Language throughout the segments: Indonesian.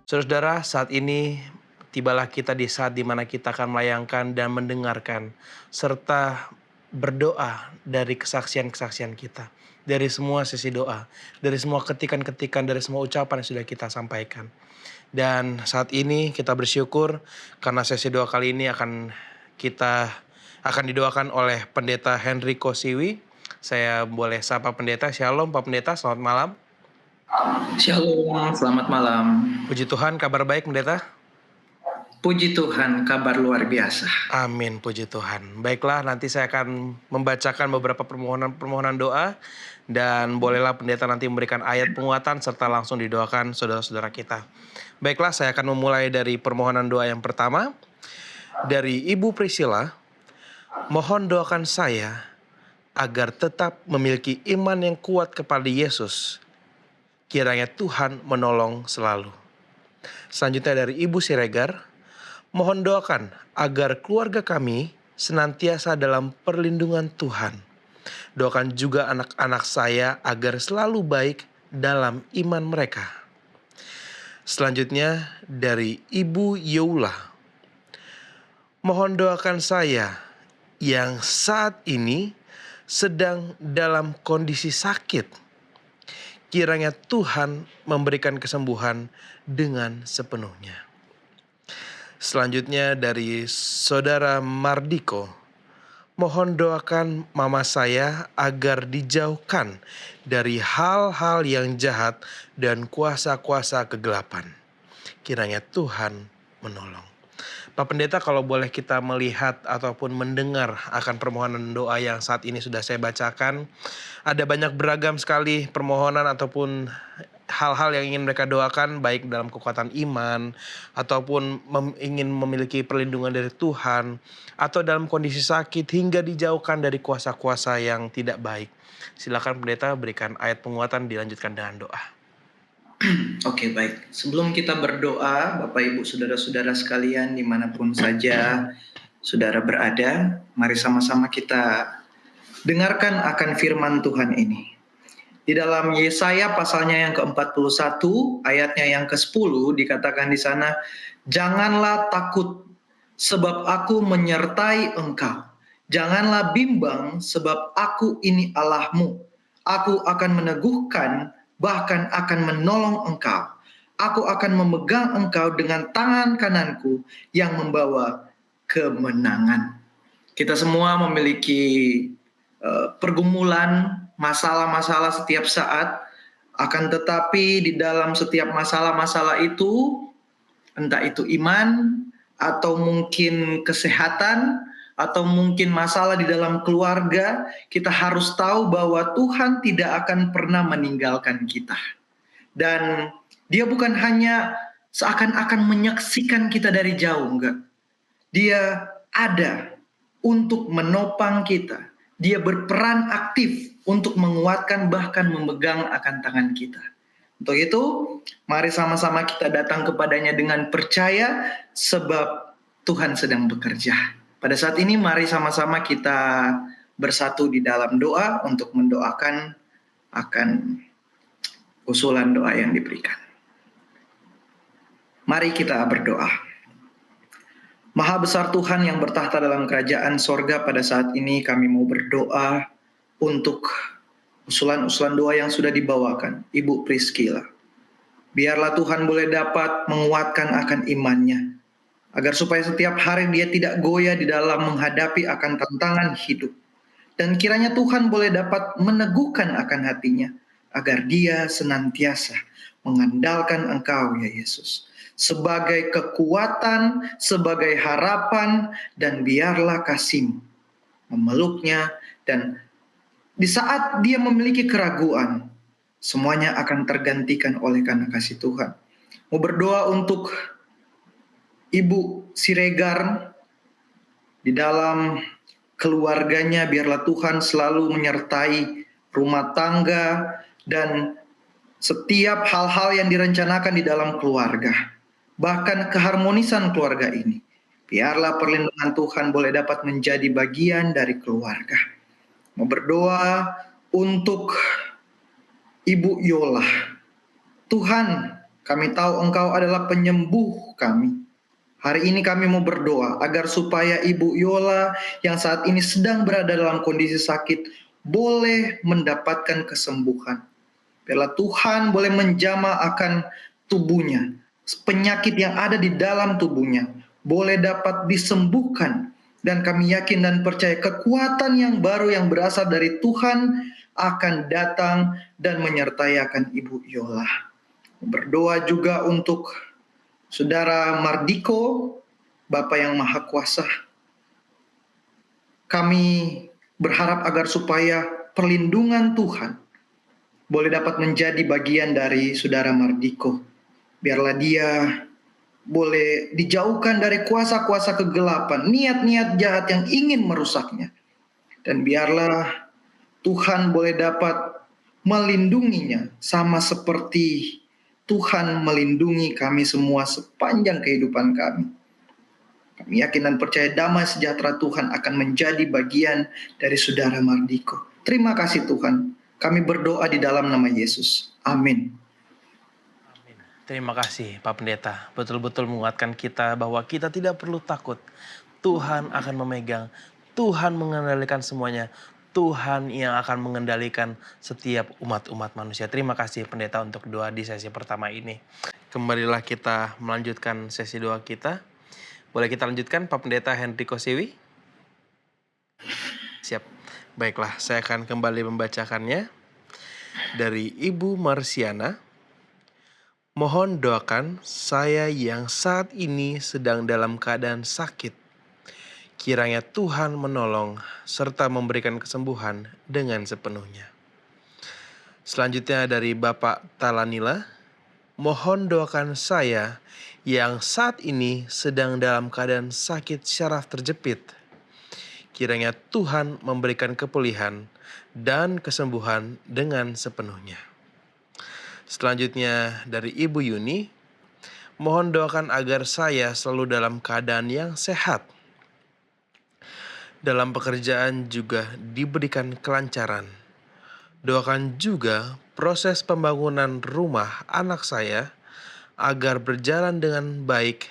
Saudara, saat ini tibalah kita di saat di mana kita akan melayangkan dan mendengarkan serta berdoa dari kesaksian-kesaksian kita. Dari semua sesi doa, dari semua ketikan-ketikan, dari semua ucapan yang sudah kita sampaikan. Dan saat ini kita bersyukur karena sesi doa kali ini kita akan didoakan oleh Pendeta Henry Siwi. Saya boleh sapa pendeta. Shalom Pak Pendeta, selamat malam. Shalom, selamat malam. Puji Tuhan, kabar baik pendeta? Puji Tuhan, kabar luar biasa. Amin, puji Tuhan. Baiklah, nanti saya akan membacakan beberapa permohonan doa, dan bolehlah pendeta nanti memberikan ayat penguatan serta langsung didoakan saudara-saudara kita. Baiklah, saya akan memulai dari permohonan doa yang pertama. Dari Ibu Priscilla, mohon doakan saya agar tetap memiliki iman yang kuat kepada Yesus. Kiranya Tuhan menolong selalu. Selanjutnya dari Ibu Siregar, mohon doakan agar keluarga kami senantiasa dalam perlindungan Tuhan. Doakan juga anak-anak saya agar selalu baik dalam iman mereka. Selanjutnya dari Ibu Youla, mohon doakan saya yang saat ini sedang dalam kondisi sakit. Kiranya Tuhan memberikan kesembuhan dengan sepenuhnya. Selanjutnya dari Saudara Mardiko, mohon doakan mama saya agar dijauhkan dari hal-hal yang jahat dan kuasa-kuasa kegelapan. Kiranya Tuhan menolong. Pak Pendeta, kalau boleh kita melihat ataupun mendengar akan permohonan doa yang saat ini sudah saya bacakan, ada banyak beragam sekali permohonan ataupun hal-hal yang ingin mereka doakan, baik dalam kekuatan iman ataupun ingin memiliki perlindungan dari Tuhan, atau dalam kondisi sakit hingga dijauhkan dari kuasa-kuasa yang tidak baik. Silakan pendeta berikan ayat penguatan, dilanjutkan dengan doa. Oke, baik. Sebelum kita berdoa, Bapak Ibu Saudara-saudara sekalian dimanapun saja saudara berada, mari sama-sama kita dengarkan akan firman Tuhan ini. Di dalam Yesaya pasalnya yang ke-41, ayatnya yang ke-10 dikatakan di sana, "Janganlah takut, sebab aku menyertai engkau. Janganlah bimbang, sebab aku ini Allahmu. Aku akan meneguhkan, bahkan akan menolong engkau. Aku akan memegang engkau dengan tangan kananku yang membawa kemenangan." Kita semua memiliki pergumulan, masalah-masalah setiap saat. Akan tetapi di dalam setiap masalah-masalah itu, entah itu iman, atau mungkin kesehatan, atau mungkin masalah di dalam keluarga, kita harus tahu bahwa Tuhan tidak akan pernah meninggalkan kita. Dan Dia bukan hanya seakan-akan menyaksikan kita dari jauh, enggak. Dia ada untuk menopang kita. Dia berperan aktif untuk menguatkan bahkan memegang akan tangan kita. Untuk itu, mari sama-sama kita datang kepadanya dengan percaya sebab Tuhan sedang bekerja. Pada saat ini mari sama-sama kita bersatu di dalam doa untuk mendoakan akan usulan doa yang diberikan. Mari kita berdoa. Maha besar Tuhan yang bertahta dalam kerajaan sorga, pada saat ini kami mau berdoa untuk usulan-usulan doa yang sudah dibawakan Ibu Priscilla. Biarlah Tuhan boleh dapat menguatkan akan imannya, agar supaya setiap hari dia tidak goyah di dalam menghadapi akan tantangan hidup. Dan kiranya Tuhan boleh dapat meneguhkan akan hatinya, agar dia senantiasa mengandalkan Engkau ya Yesus, sebagai kekuatan, sebagai harapan, dan biarlah kasih-Mu memeluknya, dan di saat dia memiliki keraguan, semuanya akan tergantikan oleh karena kasih Tuhan. Mau berdoa untuk Ibu Siregar di dalam keluarganya, biarlah Tuhan selalu menyertai rumah tangga dan setiap hal-hal yang direncanakan di dalam keluarga, bahkan keharmonisan keluarga ini. Biarlah perlindungan Tuhan boleh dapat menjadi bagian dari keluarga. Mau berdoa untuk Ibu Yola. Tuhan, Kami tahu Engkau adalah penyembuh kami. Hari ini kami mau berdoa agar supaya Ibu Yola yang saat ini sedang berada dalam kondisi sakit boleh mendapatkan kesembuhan. Biarlah Tuhan boleh menjamah akan tubuhnya. Penyakit yang ada di dalam tubuhnya boleh dapat disembuhkan. Dan kami yakin dan percaya kekuatan yang baru yang berasal dari Tuhan akan datang dan menyertai akan Ibu Yola. Berdoa juga untuk Saudara Mardiko, Bapa yang Maha Kuasa. Kami berharap agar supaya perlindungan Tuhan boleh dapat menjadi bagian dari Saudara Mardiko. Biarlah dia boleh dijauhkan dari kuasa-kuasa kegelapan, niat-niat jahat yang ingin merusaknya. Dan biarlah Tuhan boleh dapat melindunginya sama seperti Tuhan melindungi kami semua sepanjang kehidupan kami. Kami yakin dan percaya damai sejahtera Tuhan akan menjadi bagian dari Saudara Mardiko. Terima kasih Tuhan. Kami berdoa di dalam nama Yesus. Amin. Amin. Terima kasih Pak Pendeta. Betul-betul menguatkan kita bahwa kita tidak perlu takut. Tuhan akan memegang, Tuhan mengendalikan semuanya. Tuhan yang akan mengendalikan setiap umat-umat manusia. Terima kasih Pendeta untuk doa di sesi pertama ini. Kembalilah kita melanjutkan sesi doa kita. Boleh kita lanjutkan Pak Pendeta Henryko Siwi? Siap. Baiklah, saya akan kembali membacakannya. Dari Ibu Marsiana. Mohon doakan saya yang saat ini sedang dalam keadaan sakit. Kiranya Tuhan menolong serta memberikan kesembuhan dengan sepenuhnya. Selanjutnya dari Bapak Talanila. Mohon doakan saya yang saat ini sedang dalam keadaan sakit syaraf terjepit. Kiranya Tuhan memberikan kepulihan dan kesembuhan dengan sepenuhnya. Selanjutnya dari Ibu Yuni. Mohon doakan agar saya selalu dalam keadaan yang sehat. Dalam pekerjaan juga diberikan kelancaran. Doakan juga proses pembangunan rumah anak saya agar berjalan dengan baik,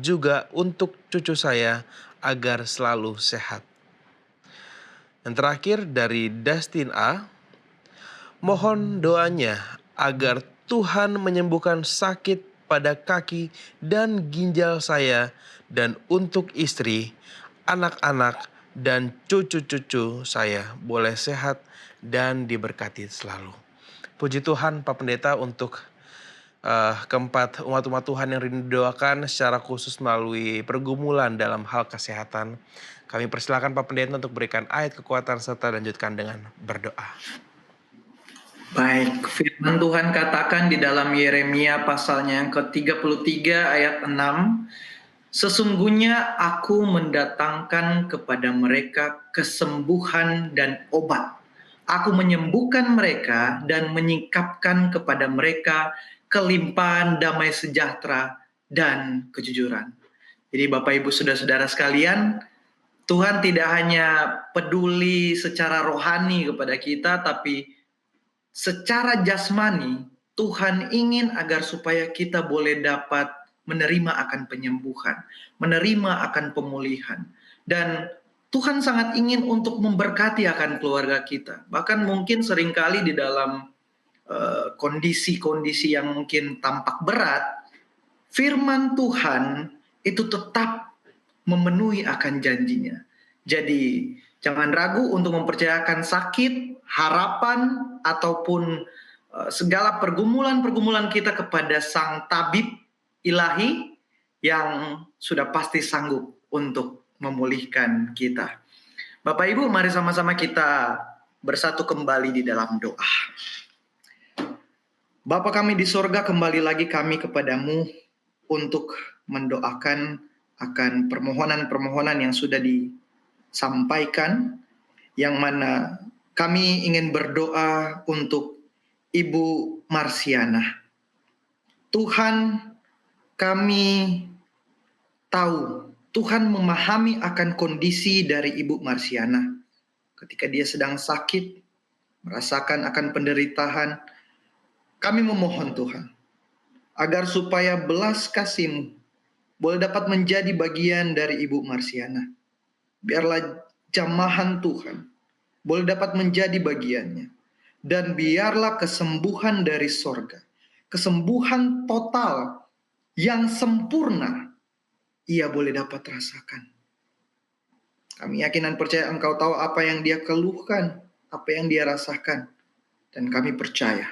juga untuk cucu saya agar selalu sehat. Yang terakhir dari Dustin A. Mohon doanya agar Tuhan menyembuhkan sakit pada kaki dan ginjal saya, dan untuk istri, anak-anak, dan cucu-cucu saya boleh sehat dan diberkati selalu. Puji Tuhan Pak Pendeta untuk keempat umat-umat Tuhan yang rindu didoakan secara khusus melalui pergumulan dalam hal kesehatan. Kami persilakan Pak Pendeta untuk berikan ayat kekuatan serta lanjutkan dengan berdoa. Baik, firman Tuhan katakan di dalam Yeremia pasalnya yang ke-33 ayat 6. Sesungguhnya aku mendatangkan kepada mereka kesembuhan dan obat. Aku menyembuhkan mereka dan menyingkapkan kepada mereka kelimpahan damai sejahtera dan kejujuran. Jadi Bapak Ibu Saudara-saudara sekalian, Tuhan tidak hanya peduli secara rohani kepada kita, tapi secara jasmani Tuhan ingin agar supaya kita boleh dapat menerima akan penyembuhan, menerima akan pemulihan. Dan Tuhan sangat ingin untuk memberkati akan keluarga kita. Bahkan mungkin seringkali di dalam kondisi-kondisi yang mungkin tampak berat, firman Tuhan itu tetap memenuhi akan janjinya. Jadi jangan ragu untuk mempercayakan sakit, harapan, ataupun segala pergumulan-pergumulan kita kepada Sang Tabib Ilahi yang sudah pasti sanggup untuk memulihkan kita. Bapak Ibu, mari sama-sama kita bersatu kembali di dalam doa. Bapa kami di sorga, kembali lagi kami kepadamu untuk mendoakan akan permohonan-permohonan yang sudah disampaikan, yang mana kami ingin berdoa untuk Ibu Marsiana. Tuhan, kami tahu Tuhan memahami akan kondisi dari Ibu Marsiana. Ketika dia sedang sakit, merasakan akan penderitaan, kami memohon Tuhan, agar supaya belas kasih-Mu boleh dapat menjadi bagian dari Ibu Marsiana. Biarlah jamahan Tuhan boleh dapat menjadi bagiannya. Dan biarlah kesembuhan dari sorga, kesembuhan total yang sempurna, ia boleh dapat rasakan. Kami yakin dan percaya Engkau tahu apa yang dia keluhkan, apa yang dia rasakan. Dan kami percaya,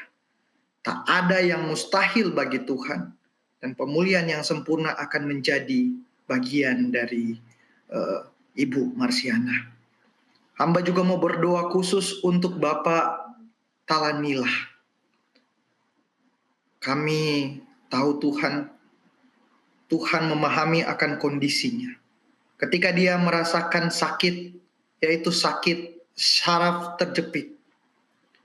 tak ada yang mustahil bagi Tuhan. Dan pemulihan yang sempurna akan menjadi bagian dari Ibu Marsiana. Hamba juga mau berdoa khusus untuk Bapak Talanilah. Kami tahu Tuhan memahami akan kondisinya. Ketika dia merasakan sakit, yaitu sakit syaraf terjepit,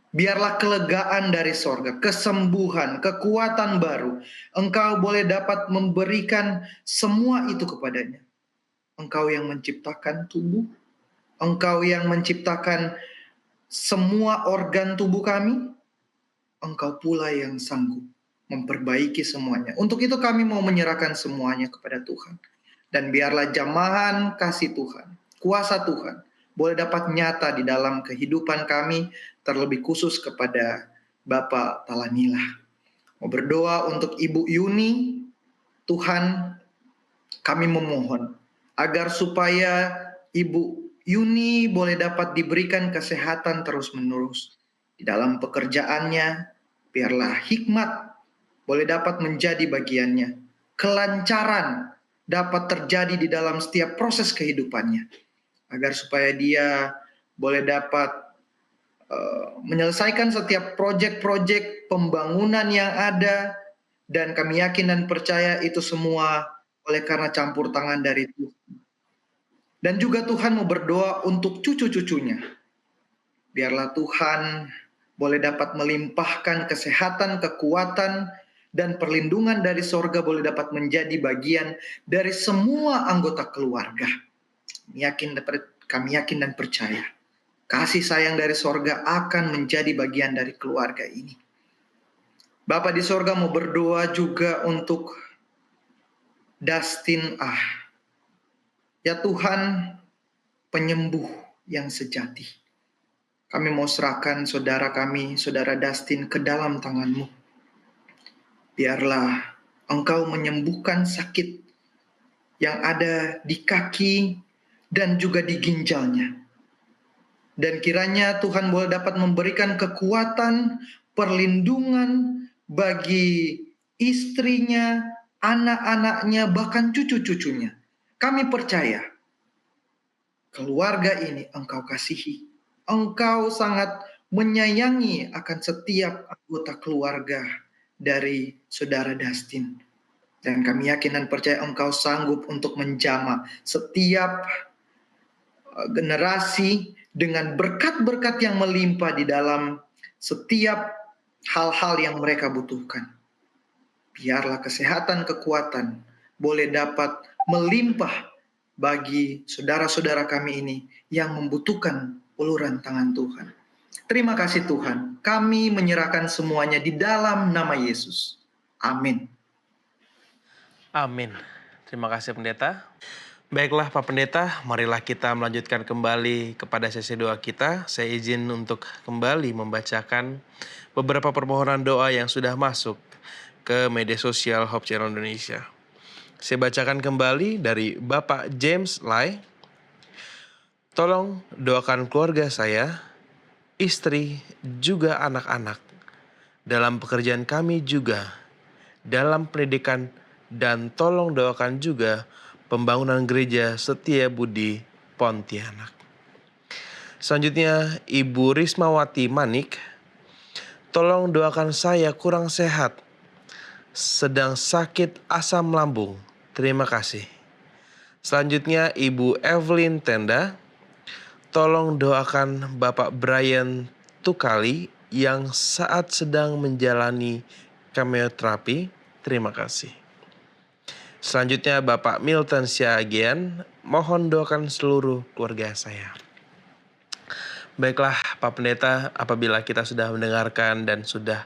biarlah kelegaan dari sorga, kesembuhan, kekuatan baru, Engkau boleh dapat memberikan semua itu kepadanya. Engkau yang menciptakan tubuh, Engkau yang menciptakan semua organ tubuh kami, Engkau pula yang sanggup memperbaiki semuanya. Untuk itu kami mau menyerahkan semuanya kepada Tuhan. Dan biarlah jamahan kasih Tuhan, kuasa Tuhan, boleh dapat nyata di dalam kehidupan kami, terlebih khusus kepada Bapak Talanilah. Mau berdoa untuk Ibu Yuni, Tuhan kami memohon agar supaya Ibu Yuni boleh dapat diberikan kesehatan terus-menerus. Di dalam pekerjaannya, biarlah hikmat boleh dapat menjadi bagiannya. Kelancaran dapat terjadi di dalam setiap proses kehidupannya. Agar supaya dia boleh dapat menyelesaikan setiap proyek-proyek pembangunan yang ada. Dan kami yakin dan percaya itu semua oleh karena campur tangan dari Tuhan. Dan juga Tuhan mau berdoa untuk cucu-cucunya. Biarlah Tuhan boleh dapat melimpahkan kesehatan, kekuatan, dan perlindungan dari sorga boleh dapat menjadi bagian dari semua anggota keluarga. Kami yakin dan percaya kasih sayang dari sorga akan menjadi bagian dari keluarga ini. Bapa di sorga mau berdoa juga untuk Dustin Ya Tuhan, penyembuh yang sejati. Kami mau serahkan saudara kami, saudara Dustin, ke dalam tangan-Mu. Biarlah Engkau menyembuhkan sakit yang ada di kaki dan juga di ginjalnya. Dan kiranya Tuhan boleh dapat memberikan kekuatan, perlindungan bagi istrinya, anak-anaknya, bahkan cucu-cucunya. Kami percaya keluarga ini Engkau kasihi. Engkau sangat menyayangi akan setiap anggota keluarga dari saudara Dustin. Dan kami yakin dan percaya Engkau sanggup untuk menjamah setiap generasi dengan berkat-berkat yang melimpah di dalam setiap hal-hal yang mereka butuhkan. Biarlah kesehatan, kekuatan boleh dapat melimpah bagi saudara-saudara kami ini yang membutuhkan uluran tangan Tuhan. Terima kasih Tuhan, kami menyerahkan semuanya di dalam nama Yesus. Amin. Amin. Terima kasih Pendeta. Baiklah Pak Pendeta, marilah kita melanjutkan kembali kepada sesi doa kita. Saya izin untuk kembali membacakan beberapa permohonan doa yang sudah masuk ke media sosial Hope Channel Indonesia. Saya bacakan kembali dari Bapak James Lai. Tolong doakan keluarga saya, istri, juga anak-anak. Dalam pekerjaan kami juga, dalam pendidikan, dan tolong doakan juga pembangunan gereja Setia Budi Pontianak. Selanjutnya Ibu Rismawati Manik. Tolong doakan saya kurang sehat, sedang sakit asam lambung. Terima kasih. Selanjutnya Ibu Evelyn Tenda. Tolong doakan Bapak Brian Tukali yang saat sedang menjalani kemioterapi. Terima kasih. Selanjutnya Bapak Milton Siagian, mohon doakan seluruh keluarga saya. Baiklah Pak Pendeta, apabila kita sudah mendengarkan dan sudah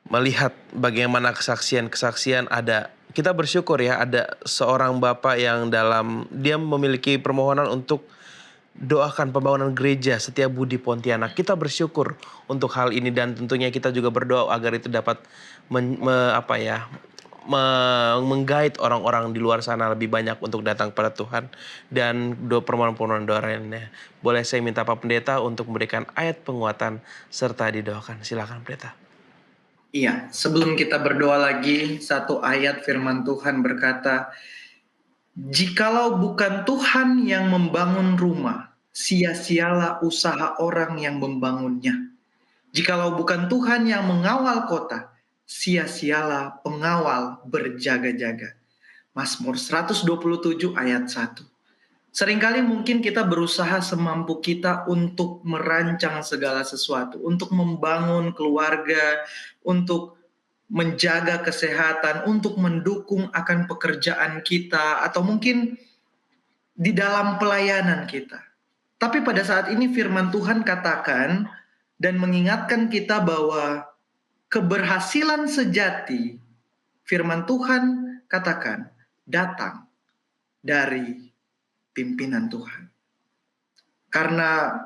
melihat bagaimana kesaksian-kesaksian ada. Kita bersyukur ya ada seorang bapak yang dia memiliki permohonan untuk doakan pembangunan gereja Setiabudi Pontianak. Kita bersyukur untuk hal ini dan tentunya kita juga berdoa agar itu dapat menggait orang-orang di luar sana lebih banyak untuk datang pada Tuhan dan permohonan-permohonan doa lainnya. Boleh saya minta Pak Pendeta untuk memberikan ayat penguatan serta didoakan. Silakan Pendeta. Iya, sebelum kita berdoa lagi, satu ayat firman Tuhan berkata, "Jikalau bukan Tuhan yang membangun rumah, sia-sialah usaha orang yang membangunnya. Jikalau bukan Tuhan yang mengawal kota, sia-sialah pengawal berjaga-jaga." Mazmur 127 ayat 1. Seringkali mungkin kita berusaha semampu kita untuk merancang segala sesuatu, untuk membangun keluarga, untuk menjaga kesehatan, untuk mendukung akan pekerjaan kita, atau mungkin di dalam pelayanan kita. Tapi pada saat ini firman Tuhan katakan dan mengingatkan kita bahwa keberhasilan sejati, firman Tuhan katakan, datang dari pimpinan Tuhan. Karena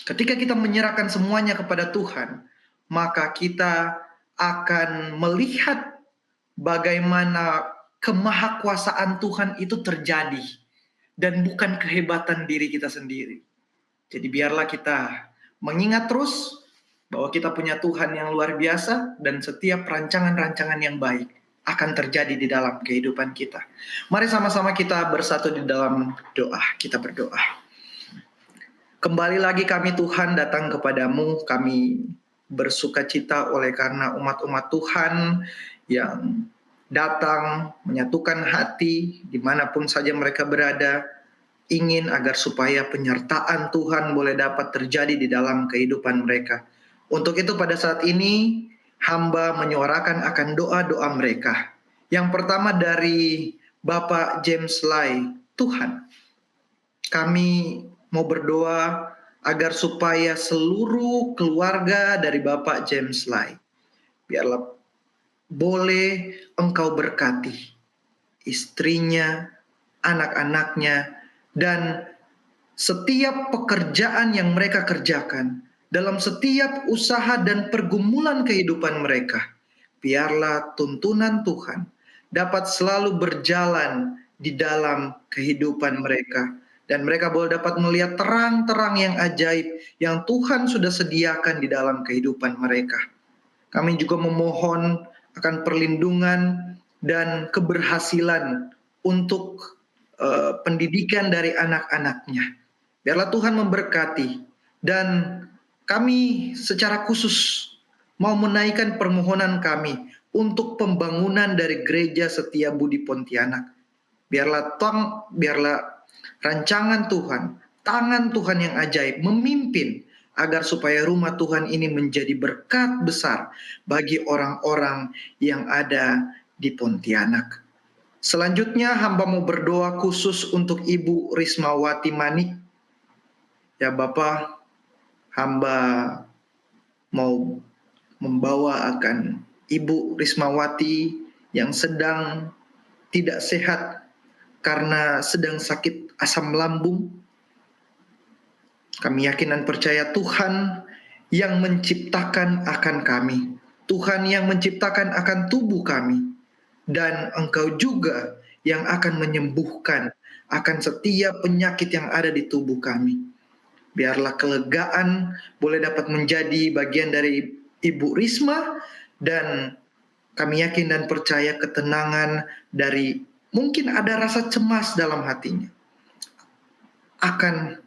ketika kita menyerahkan semuanya kepada Tuhan, maka kita akan melihat bagaimana kemahakuasaan Tuhan itu terjadi dan bukan kehebatan diri kita sendiri. Jadi biarlah kita mengingat terus bahwa kita punya Tuhan yang luar biasa dan setiap rancangan-rancangan yang baik akan terjadi di dalam kehidupan kita. Mari sama-sama kita bersatu di dalam doa. Kita berdoa. Kembali lagi kami Tuhan datang kepadamu. Kami bersuka cita oleh karena umat-umat Tuhan yang datang menyatukan hati dimanapun saja mereka berada, ingin agar supaya penyertaan Tuhan boleh dapat terjadi di dalam kehidupan mereka. Untuk itu pada saat ini hamba menyuarakan akan doa-doa mereka. Yang pertama dari Bapak James Lai. Tuhan, kami mau berdoa agar supaya seluruh keluarga dari Bapak James Lai, biarlah boleh Engkau berkati istrinya, anak-anaknya, dan setiap pekerjaan yang mereka kerjakan, dalam setiap usaha dan pergumulan kehidupan mereka, biarlah tuntunan Tuhan dapat selalu berjalan di dalam kehidupan mereka. Dan mereka boleh dapat melihat terang-terang yang ajaib yang Tuhan sudah sediakan di dalam kehidupan mereka. Kami juga memohon akan perlindungan dan keberhasilan untuk pendidikan dari anak-anaknya. Biarlah Tuhan memberkati, dan kami secara khusus mau menaikkan permohonan kami untuk pembangunan dari Gereja Setiabudi Pontianak. Biarlah rancangan Tuhan, tangan Tuhan yang ajaib memimpin agar supaya rumah Tuhan ini menjadi berkat besar bagi orang-orang yang ada di Pontianak. Selanjutnya hamba mau berdoa khusus untuk Ibu Rismawati Manik. Ya Bapak, hamba mau membawa akan Ibu Rismawati yang sedang tidak sehat karena sedang sakit asam lambung. Kami yakin dan percaya Tuhan yang menciptakan akan kami, Tuhan yang menciptakan akan tubuh kami, dan Engkau juga yang akan menyembuhkan akan setiap penyakit yang ada di tubuh kami. Biarlah kelegaan boleh dapat menjadi bagian dari Ibu Risma, dan kami yakin dan percaya ketenangan dari mungkin ada rasa cemas dalam hatinya akan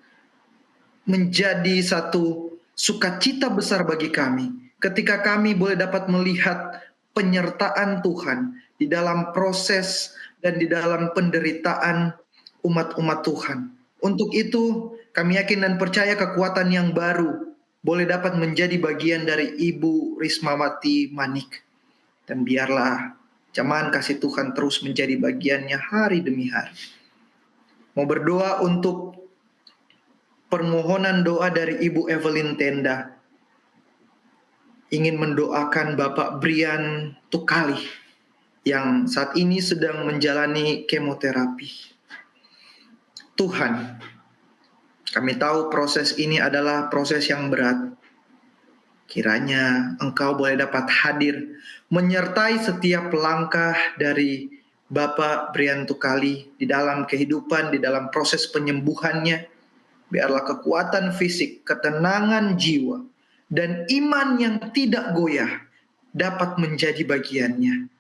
menjadi satu sukacita besar bagi kami ketika kami boleh dapat melihat penyertaan Tuhan di dalam proses dan di dalam penderitaan umat-umat Tuhan. Untuk itu kami yakin dan percaya kekuatan yang baru boleh dapat menjadi bagian dari Ibu Rismawati Manik. Dan biarlah jamahan kasih Tuhan terus menjadi bagiannya hari demi hari. Mau berdoa untuk permohonan doa dari Ibu Evelyn Tenda ingin mendoakan Bapak Brian Tukali yang saat ini sedang menjalani kemoterapi. Tuhan, kami tahu proses ini adalah proses yang berat. Kiranya Engkau boleh dapat hadir menyertai setiap langkah dari Bapak Brian Tukali di dalam kehidupan, di dalam proses penyembuhannya. Biarlah kekuatan fisik, ketenangan jiwa, dan iman yang tidak goyah dapat menjadi bagiannya.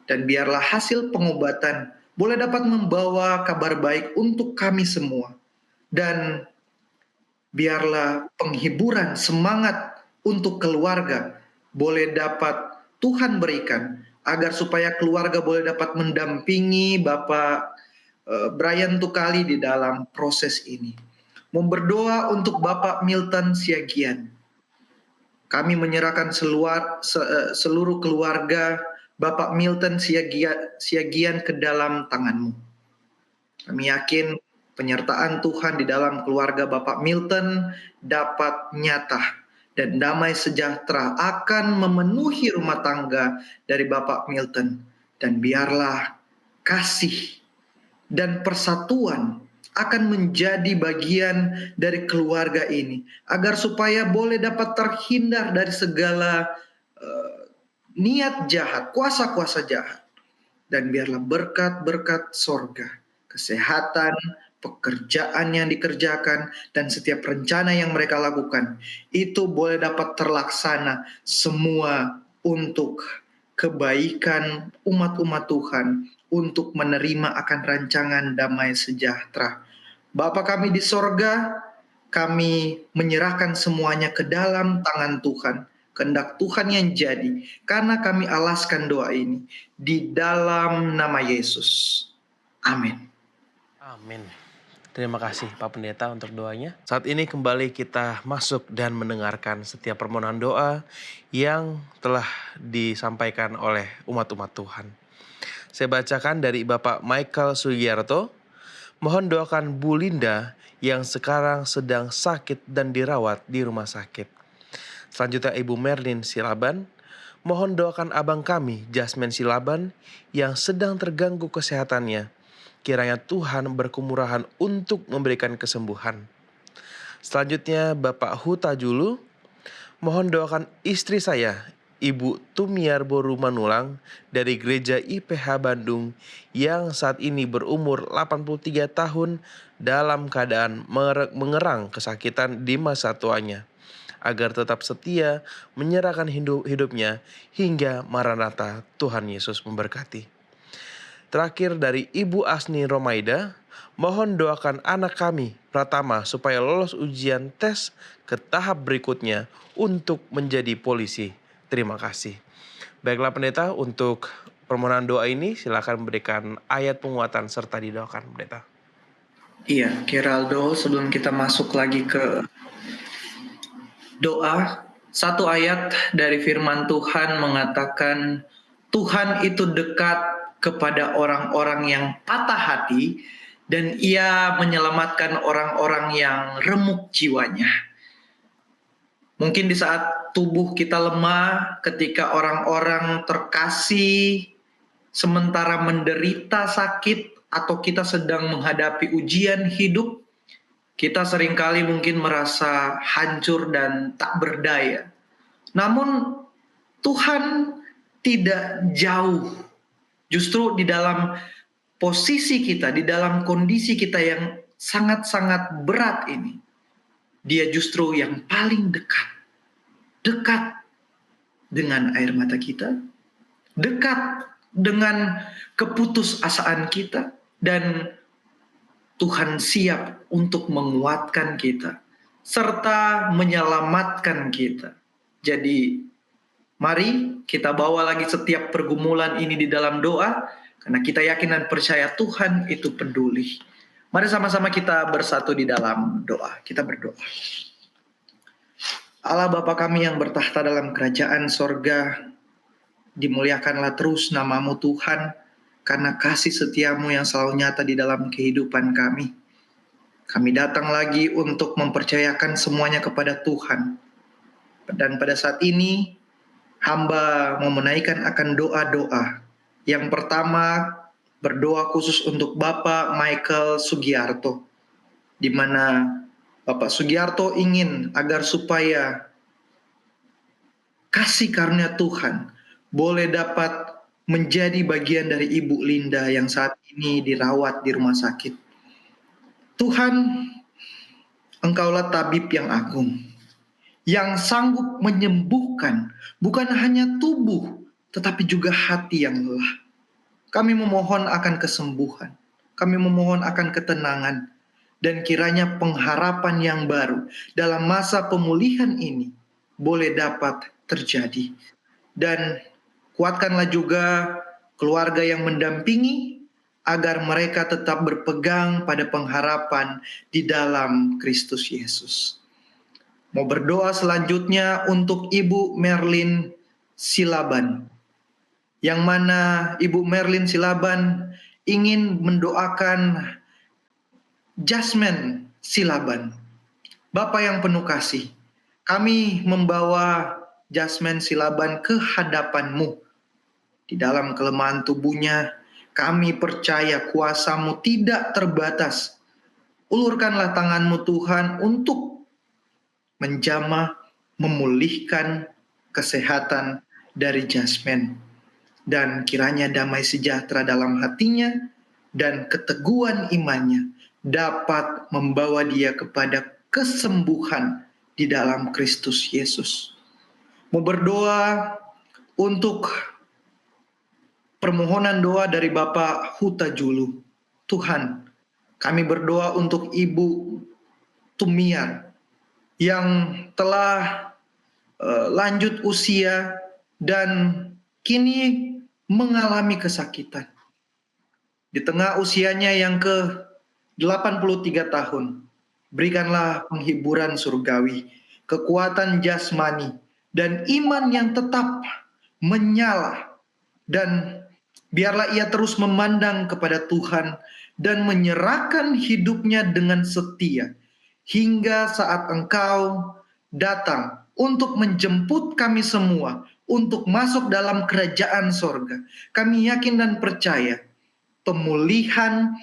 Dan biarlah hasil pengobatan boleh dapat membawa kabar baik untuk kami semua. Dan biarlah penghiburan, semangat untuk keluarga boleh dapat Tuhan berikan, agar supaya keluarga boleh dapat mendampingi Bapak Brian Tukali di dalam proses ini. Memberdoa untuk Bapak Milton Siagian. Kami menyerahkan seluruh keluarga Bapak Milton Siagian ke dalam tangan-Mu. Kami yakin penyertaan Tuhan di dalam keluarga Bapak Milton dapat nyata dan damai sejahtera akan memenuhi rumah tangga dari Bapak Milton. Dan biarlah kasih dan persatuan akan menjadi bagian dari keluarga ini, agar supaya boleh dapat terhindar dari segala niat jahat, kuasa-kuasa jahat. Dan biarlah berkat-berkat sorga, kesehatan, pekerjaan yang dikerjakan, dan setiap rencana yang mereka lakukan, itu boleh dapat terlaksana semua untuk kebaikan umat-umat Tuhan, untuk menerima akan rancangan damai sejahtera. Bapa kami di sorga, kami menyerahkan semuanya ke dalam tangan Tuhan. Kehendak Tuhan yang jadi, karena kami alaskan doa ini di dalam nama Yesus. Amin. Amin. Terima kasih Pak Pendeta untuk doanya. Saat ini kembali kita masuk dan mendengarkan setiap permohonan doa yang telah disampaikan oleh umat-umat Tuhan. Saya bacakan dari Bapak Michael Sugiyarto. Mohon doakan Bu Linda yang sekarang sedang sakit dan dirawat di rumah sakit. Selanjutnya Ibu Merlin Silaban. Mohon doakan abang kami Jasmine Silaban yang sedang terganggu kesehatannya. Kiranya Tuhan berkemurahan untuk memberikan kesembuhan. Selanjutnya Bapak Huta Julu. Mohon doakan istri saya, Ibu Tumiar Boru Manulang dari Gereja IPH Bandung yang saat ini berumur 83 tahun dalam keadaan mengerang kesakitan di masa tuanya, agar tetap setia menyerahkan hidupnya hingga Maranatha. Tuhan Yesus memberkati. Terakhir dari Ibu Asni Romaida, mohon doakan anak kami Pratama supaya lolos ujian tes ke tahap berikutnya untuk menjadi polisi. Terima kasih. Baiklah Pendeta, untuk permohonan doa ini silakan memberikan ayat penguatan serta didoakan Pendeta. Iya, Geraldo, sebelum kita masuk lagi ke doa, satu ayat dari firman Tuhan mengatakan, Tuhan itu dekat kepada orang-orang yang patah hati, dan Ia menyelamatkan orang-orang yang remuk jiwanya. Mungkin di saat tubuh kita lemah, ketika orang-orang terkasih sementara menderita sakit, atau kita sedang menghadapi ujian hidup, kita seringkali mungkin merasa hancur dan tak berdaya. Namun Tuhan tidak jauh. Justru di dalam posisi kita, di dalam kondisi kita yang sangat-sangat berat ini, Dia justru yang paling dekat. Dekat dengan air mata kita, dekat dengan keputusasaan kita, dan Tuhan siap untuk menguatkan kita serta menyelamatkan kita. Jadi mari kita bawa lagi setiap pergumulan ini di dalam doa, karena kita yakin dan percaya Tuhan itu peduli. Mari sama-sama kita bersatu di dalam doa. Kita berdoa. Allah Bapa kami yang bertahta dalam kerajaan sorga, dimuliakanlah terus nama-Mu Tuhan, karena kasih setia-Mu yang selalu nyata di dalam kehidupan kami. Kami datang lagi untuk mempercayakan semuanya kepada Tuhan. Dan pada saat ini, hamba mau menaikkan akan doa-doa. Yang pertama, berdoa khusus untuk Bapak Michael Sugiarto, di mana Bapak Sugiarto ingin agar supaya kasih karunia Tuhan boleh dapat menjadi bagian dari Ibu Linda yang saat ini dirawat di rumah sakit. Tuhan, Engkaulah tabib yang agung, yang sanggup menyembuhkan bukan hanya tubuh, tetapi juga hati yang lelah. Kami memohon akan kesembuhan, kami memohon akan ketenangan, dan kiranya pengharapan yang baru dalam masa pemulihan ini boleh dapat terjadi. Dan kuatkanlah juga keluarga yang mendampingi, agar mereka tetap berpegang pada pengharapan di dalam Kristus Yesus. Mau berdoa selanjutnya untuk Ibu Merlin Silaban, yang mana Ibu Merlin Silaban ingin mendoakan Jasmine Silaban. Bapak yang penuh kasih, kami membawa Jasmine Silaban ke hadapan-Mu. Di dalam kelemahan tubuhnya, kami percaya kuasa-Mu tidak terbatas. Ulurkanlah tangan-Mu Tuhan untuk menjamah, memulihkan kesehatan dari Jasmine. Dan kiranya damai sejahtera dalam hatinya dan keteguhan imannya dapat membawa dia kepada kesembuhan di dalam Kristus Yesus. Mau berdoa untuk permohonan doa dari Bapak Huta Julu. Tuhan, kami berdoa untuk Ibu Tumiar yang telah lanjut usia dan kini mengalami kesakitan. Di tengah usianya yang ke-83 tahun, berikanlah penghiburan surgawi, kekuatan jasmani, dan iman yang tetap menyala. Dan biarlah ia terus memandang kepada Tuhan dan menyerahkan hidupnya dengan setia hingga saat Engkau datang untuk menjemput kami semua untuk masuk dalam kerajaan sorga. Kami yakin dan percaya pemulihan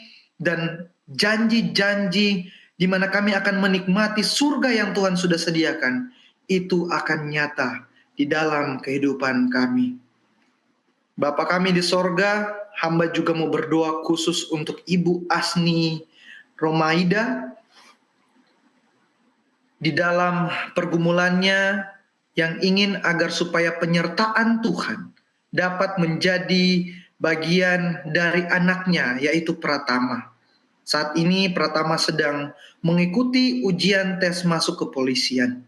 dan janji-janji di mana kami akan menikmati surga yang Tuhan sudah sediakan, itu akan nyata di dalam kehidupan kami. Bapa kami di sorga, hamba juga mau berdoa khusus untuk Ibu Asni Romaida di dalam pergumulannya yang ingin agar supaya penyertaan Tuhan dapat menjadi bagian dari anaknya, yaitu Pratama. Saat ini Pratama sedang mengikuti ujian tes masuk kepolisian.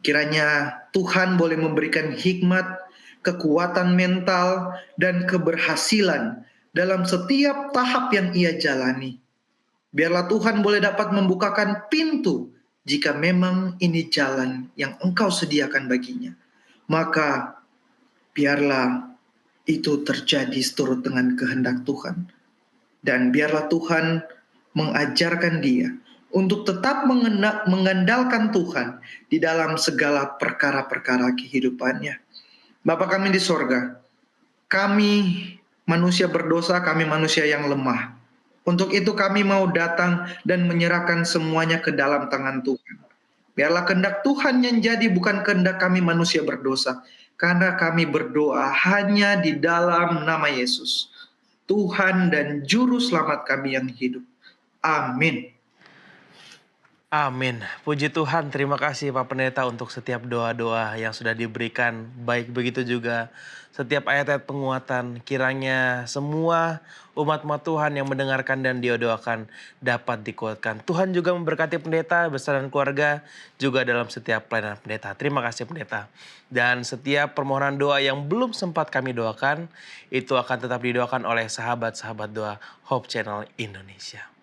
Kiranya Tuhan boleh memberikan hikmat, kekuatan mental, dan keberhasilan dalam setiap tahap yang ia jalani. Biarlah Tuhan boleh dapat membukakan pintu jika memang ini jalan yang Engkau sediakan baginya. Maka biarlah itu terjadi seturut dengan kehendak Tuhan. Dan biarlah Tuhan mengajarkan dia untuk tetap mengandalkan Tuhan di dalam segala perkara-perkara kehidupannya. Bapa kami di sorga, kami manusia berdosa, kami manusia yang lemah. Untuk itu kami mau datang dan menyerahkan semuanya ke dalam tangan Tuhan. Biarlah kehendak Tuhan yang jadi, bukan kehendak kami manusia berdosa. Karena kami berdoa hanya di dalam nama Yesus, Tuhan dan Juru Selamat kami yang hidup. Amin. Amin. Puji Tuhan, terima kasih Pak Pendeta untuk setiap doa-doa yang sudah diberikan. Baik begitu juga setiap ayat-ayat penguatan. Kiranya semua umat-umat Tuhan yang mendengarkan dan diodoakan dapat dikuatkan. Tuhan juga memberkati pendeta beserta keluarga juga dalam setiap pelayanan pendeta. Terima kasih pendeta. Dan setiap permohonan doa yang belum sempat kami doakan, itu akan tetap didoakan oleh sahabat-sahabat doa Hope Channel Indonesia.